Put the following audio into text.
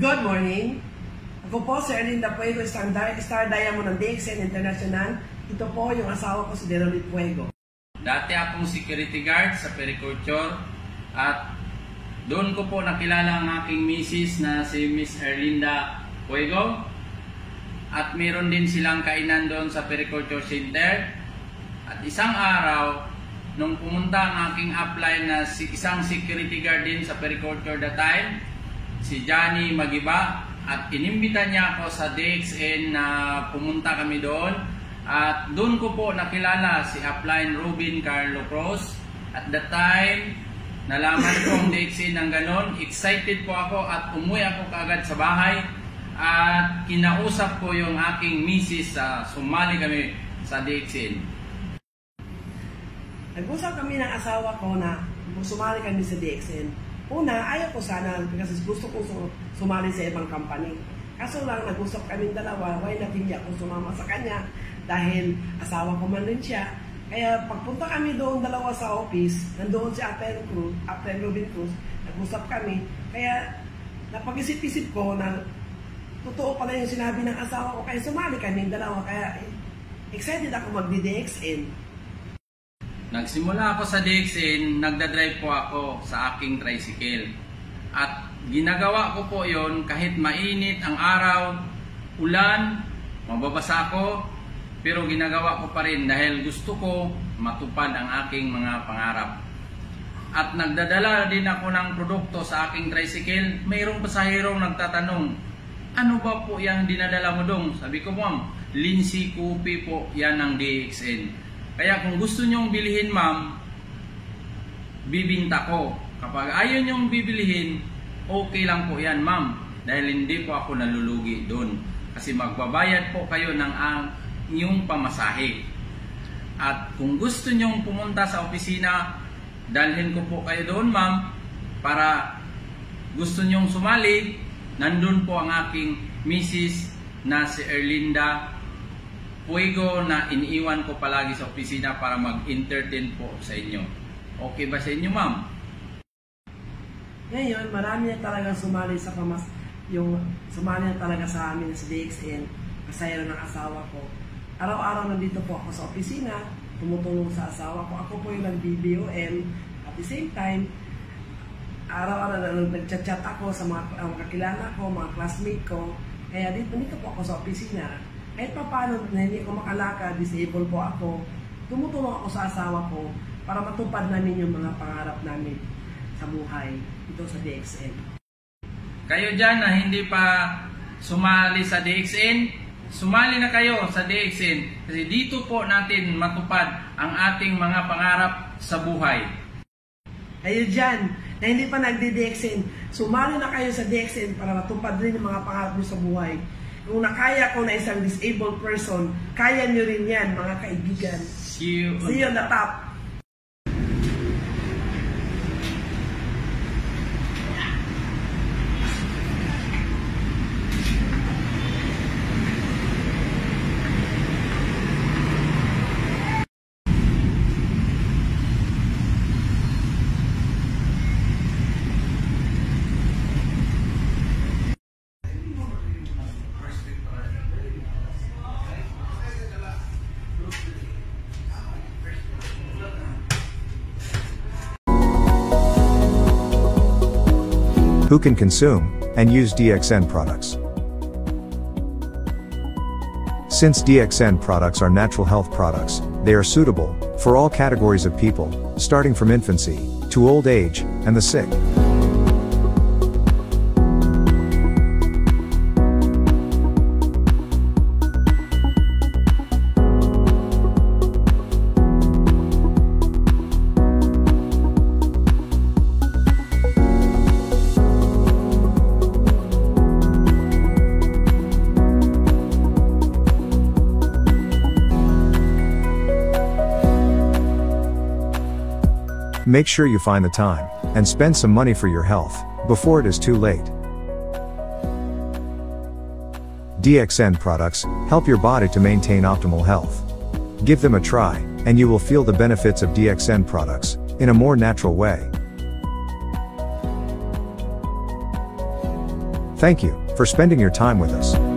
Good morning. Ako po si Erlinda Puego, Star Diamond ng DXN International. Ito po yung asawa ko si Derolit Puego. Dati akong security guard sa Periculture at doon ko po nakilala ang aking misis na si Miss Erlinda Puego. At meron din silang kainan doon sa Periculture Center. At isang araw, nung pumunta ang aking upline na isang security guard din sa Periculture that time, si Johnny Magiba, at inimbita niya ako sa DXN na pumunta kami doon. At doon ko po nakilala si upline Ruben Carlo Cruz. At that time, nalaman ko ang DXN ng ganon. Excited po ako at umuwi ako kaagad sa bahay. At kinausap ko yung aking misis sa sumali kami sa DXN. Nag-usap kami ng asawa ko na sumali kami sa DXN. Una, ayaw ko sana kasi gusto ko sumali sa ibang company. Kaso lang, nag-usap kami dalawa, why not hindi ako sumama sa kanya dahil asawa ko man rin siya. Kaya pagpunta kami doon dalawa sa office, nandoon si Upline Ruben Cruz, nag-usap kami. Kaya napag-isip-isip ko na totoo pala yung sinabi ng asawa ko, kaya sumali kami dalawa. Kaya excited ako mag-DXN. Nagsimula ako sa DXN, nagdadrive po ako sa aking tricycle. At ginagawa ko po yon kahit mainit ang araw, ulan, mababasa ako, pero ginagawa ko pa rin dahil gusto ko matupad ang aking mga pangarap. At nagdadala din ako ng produkto sa aking tricycle. Mayroong pasahirong nagtatanong, ano ba po yung dinadala mo dong? Sabi ko, ma'am, Lindsay Coffee po yan ng DXN. Kaya kung gusto nyong bilihin, ma'am, bibinta ko. Kapag ayaw nyong bibilihin, okay lang po yan, ma'am. Dahil hindi po ako nalulugi doon. Kasi magbabayad po kayo ng inyong pamasahe. At kung gusto nyong pumunta sa opisina, dalhin ko po kayo doon, ma'am. Para gusto nyong sumali, nandun po ang aking misis na si Erlinda Puego na iniiwan ko palagi sa opisina para mag-entertain po sa inyo. Okay ba sa inyo, ma'am? Ngayon, marami na talagang sumali sa sumali na talaga sa amin sa DXN, kasaya ng asawa ko. Araw-araw nandito po ako sa opisina, tumutulong sa asawa ko. Ako po yung nag-BBOM. At the same time, araw-araw nag-chat-chat ako sa mga kakilala ko, mga classmate ko. Kaya dito po ako sa opisina. Kahit pa paano na hindi ko makalakad, disabled po ako, tumutulong ako sa asawa ko para matupad namin yung mga pangarap namin sa buhay dito sa DXN. Kayo dyan na hindi pa sumali sa DXN, sumali na kayo sa DXN kasi dito po natin matupad ang ating mga pangarap sa buhay. Kayo dyan na hindi pa nagdi-DXN, sumali na kayo sa DXN para matupad rin yung mga pangarap nyo sa buhay. Kung nakaya ko na isang disabled person, kaya nyo rin yan, mga kaibigan. See you on the top. Who can consume and use DXN products. Since DXN products are natural health products, they are suitable for all categories of people, starting from infancy to old age and the sick. Make sure you find the time and spend some money for your health before it is too late. DXN products help your body to maintain optimal health. Give them a try, and you will feel the benefits of DXN products in a more natural way. Thank you for spending your time with us.